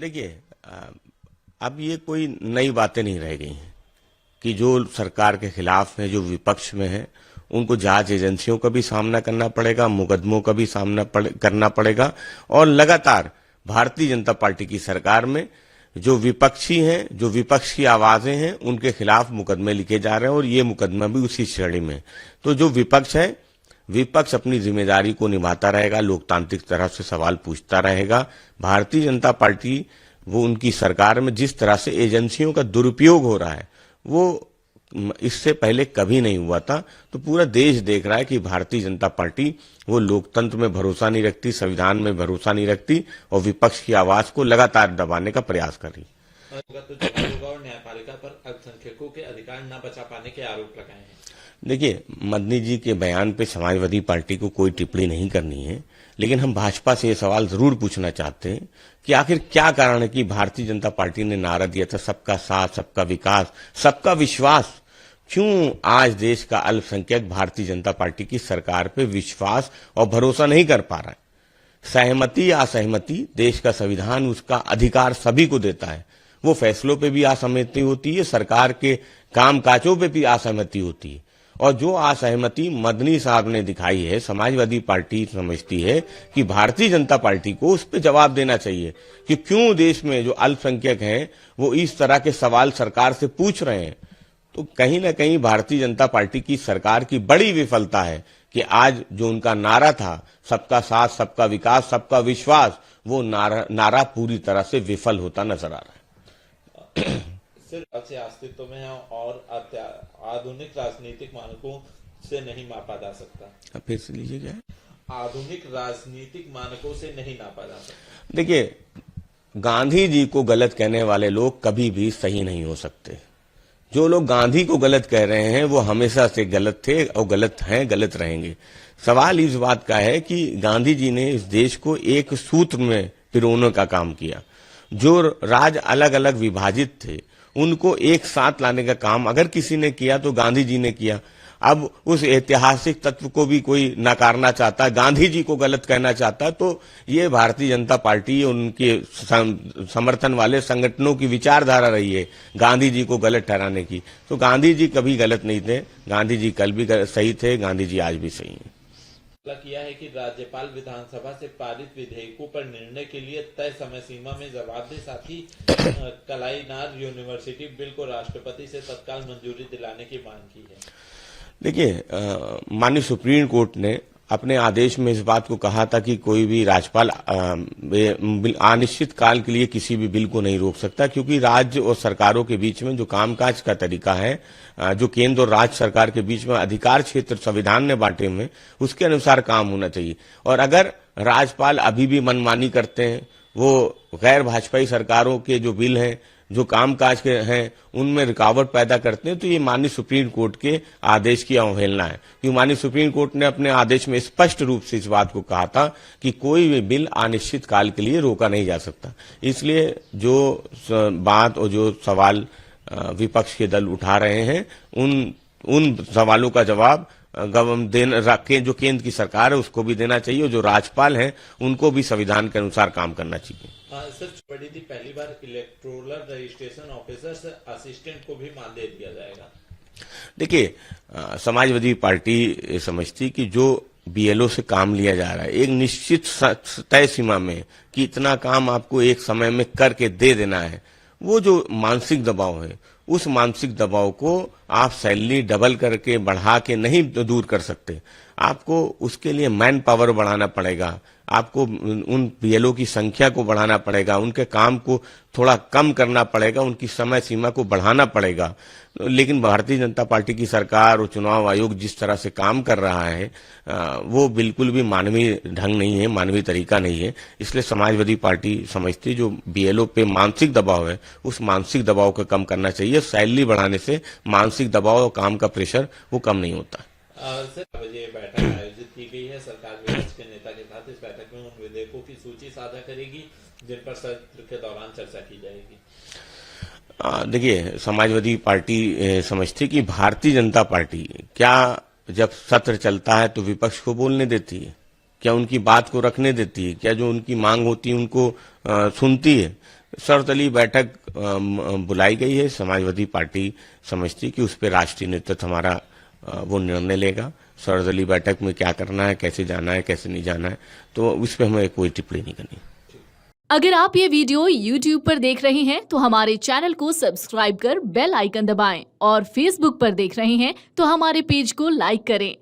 देखिए, अब ये कोई नई बातें नहीं रह गई हैं कि जो सरकार के खिलाफ है, जो विपक्ष में है, उनको जांच एजेंसियों का भी सामना करना पड़ेगा, मुकदमों का भी सामना करना पड़ेगा। और लगातार भारतीय जनता पार्टी की सरकार में जो विपक्षी हैं, जो विपक्ष की आवाजें हैं, उनके खिलाफ मुकदमे लिखे जा रहे हैं और ये मुकदमा भी उसी श्रेणी में। तो जो विपक्ष है, विपक्ष अपनी जिम्मेदारी को निभाता रहेगा, लोकतांत्रिक तरह से सवाल पूछता रहेगा। भारतीय जनता पार्टी, वो उनकी सरकार में जिस तरह से एजेंसियों का दुरुपयोग हो रहा है, वो इससे पहले कभी नहीं हुआ था। तो पूरा देश देख रहा है कि भारतीय जनता पार्टी वो लोकतंत्र में भरोसा नहीं रखती, संविधान में भरोसा नहीं रखती और विपक्ष की आवाज को लगातार दबाने का प्रयास कर रही। और न्यायपालिका पर अल्पसंख्यकों के अधिकार न बचा पाने के आरोप लगाए हैं। देखिए, मदनी जी के बयान पे समाजवादी पार्टी को कोई टिप्पणी नहीं करनी है, लेकिन हम भाजपा से ये सवाल जरूर पूछना चाहते हैं कि आखिर क्या कारण है कि भारतीय जनता पार्टी ने नारा दिया था सबका साथ, सबका विकास, सबका विश्वास, क्यों आज देश का अल्पसंख्यक भारतीय जनता पार्टी की सरकार पे विश्वास और भरोसा नहीं कर पा रहा है? सहमति या असहमति, देश का संविधान उसका अधिकार सभी को देता है। वो फैसलों पे भी असहमति होती है, सरकार के कामकाजों पे भी असहमति होती है। और जो असहमति मदनी साहब ने दिखाई है, समाजवादी पार्टी समझती है कि भारतीय जनता पार्टी को उस पर जवाब देना चाहिए कि क्यों देश में जो अल्पसंख्यक हैं वो इस तरह के सवाल सरकार से पूछ रहे हैं। तो कहीं ना कहीं भारतीय जनता पार्टी की सरकार की बड़ी विफलता है कि आज जो उनका नारा था सबका साथ, सबका विकास, सबका विश्वास, वो नारा पूरी तरह से विफल होता नजर आ रहा है। सिर्फ से अस्तित्व में है और आधुनिक राजनीतिक मानकों से नहीं मापा जा सकता। फिर से लीजिए, क्या है? आधुनिक राजनीतिक मानकों से नहीं नापा जा सकता। देखिए, गांधी जी को गलत कहने वाले लोग कभी भी सही नहीं हो सकते। जो लोग गांधी को गलत कह रहे हैं वो हमेशा से गलत थे और गलत हैं, गलत रहेंगे। सवाल इस बात का है कि गांधी जी ने इस देश को एक सूत्र में पिरोने का काम किया। जो राज्य अलग अलग विभाजित थे उनको एक साथ लाने का काम अगर किसी ने किया तो गांधी जी ने किया। अब उस ऐतिहासिक तत्व को भी कोई नकारना चाहता है, गांधी जी को गलत कहना चाहता है, तो ये भारतीय जनता पार्टी उनके समर्थन वाले संगठनों की विचारधारा रही है गांधी जी को गलत ठहराने की। तो गांधी जी कभी गलत नहीं थे, गांधी जी कल भी सही थे, गांधी जी आज भी सही हैं। किया है कि राज्यपाल विधानसभा से पारित विधेयकों पर निर्णय के लिए तय समय सीमा में जवाब दे, साथ ही कलाईनार यूनिवर्सिटी बिल को राष्ट्रपति से तत्काल मंजूरी दिलाने की मांग की है। देखिए, माननीय सुप्रीम कोर्ट ने अपने आदेश में इस बात को कहा था कि कोई भी राज्यपाल अनिश्चित काल के लिए किसी भी बिल को नहीं रोक सकता, क्योंकि राज्य और सरकारों के बीच में जो कामकाज का तरीका है, जो केंद्र और राज्य सरकार के बीच में अधिकार क्षेत्र संविधान ने बांटे हुए, उसके अनुसार काम होना चाहिए। और अगर राज्यपाल अभी भी मनमानी करते हैं, वो गैर भाजपाई सरकारों के जो बिल हैं, जो कामकाज के हैं, उनमें रुकावट पैदा करते हैं, तो ये माननीय सुप्रीम कोर्ट के आदेश की अवहेलना है। क्योंकि माननीय सुप्रीम कोर्ट ने अपने आदेश में स्पष्ट रूप से इस बात को कहा था कि कोई भी बिल अनिश्चित काल के लिए रोका नहीं जा सकता। इसलिए जो बात और जो सवाल विपक्ष के दल उठा रहे हैं, उन सवालों का जवाब जो केंद्र की सरकार है उसको भी देना चाहिए, और जो राज्यपाल हैं उनको भी संविधान के अनुसार काम करना चाहिए। सर, पड़ी थी पहली बार इलेक्टोरल रजिस्ट्रेशन ऑफिसर से असिस्टेंट को भी मानदेय दिया जाएगा। देखिए, समाजवादी पार्टी समझती कि जो बीएलओ से काम लिया जा रहा है एक निश्चित तय सीमा में कि इतना काम आपको एक समय में करके दे देना है, वो जो मानसिक दबाव है, उस मानसिक दबाव को आप सैलरी डबल करके बढ़ा के नहीं दूर कर सकते। आपको उसके लिए मैन पावर बढ़ाना पड़ेगा, आपको उन बीएलओ की संख्या को बढ़ाना पड़ेगा, उनके काम को थोड़ा कम करना पड़ेगा, उनकी समय सीमा को बढ़ाना पड़ेगा। लेकिन भारतीय जनता पार्टी की सरकार और चुनाव आयोग जिस तरह से काम कर रहा है, वो बिल्कुल भी मानवीय ढंग नहीं है, मानवीय तरीका नहीं है। इसलिए समाजवादी पार्टी समझती जो बीएलओ पे मानसिक दबाव है, उस मानसिक दबाव को कम करना चाहिए। सैलरी बढ़ाने से मानसिक दबाव और काम का प्रेशर वो कम नहीं होता। सर, ये बैठक आयोजित की गई है, सरकार विपक्ष के नेता के साथ। इस बैठक में उन विधेयकों की सूची साझा करेगी जिन पर सत्र के दौरान चर्चा की जाएगी। देखिए, समाजवादी पार्टी समझती कि भारतीय जनता पार्टी क्या जब सत्र चलता है तो विपक्ष को बोलने देती है, क्या उनकी बात को रखने देती है, क्या जो उनकी मांग होती है उनको सुनती है? सर्वदलीय बैठक बुलाई गई है। समाजवादी पार्टी समझती कि उस पर राष्ट्रीय नेतृत्व हमारा वो निर्णय लेगा। सर्वदलीय बैठक में क्या करना है, कैसे जाना है, कैसे नहीं जाना है, तो उस पर हमें कोई टिप्पणी नहीं करनी। अगर आप ये वीडियो YouTube पर देख रहे हैं तो हमारे चैनल को सब्सक्राइब कर बेल आइकन दबाएं और Facebook पर देख रहे हैं तो हमारे पेज को लाइक करें।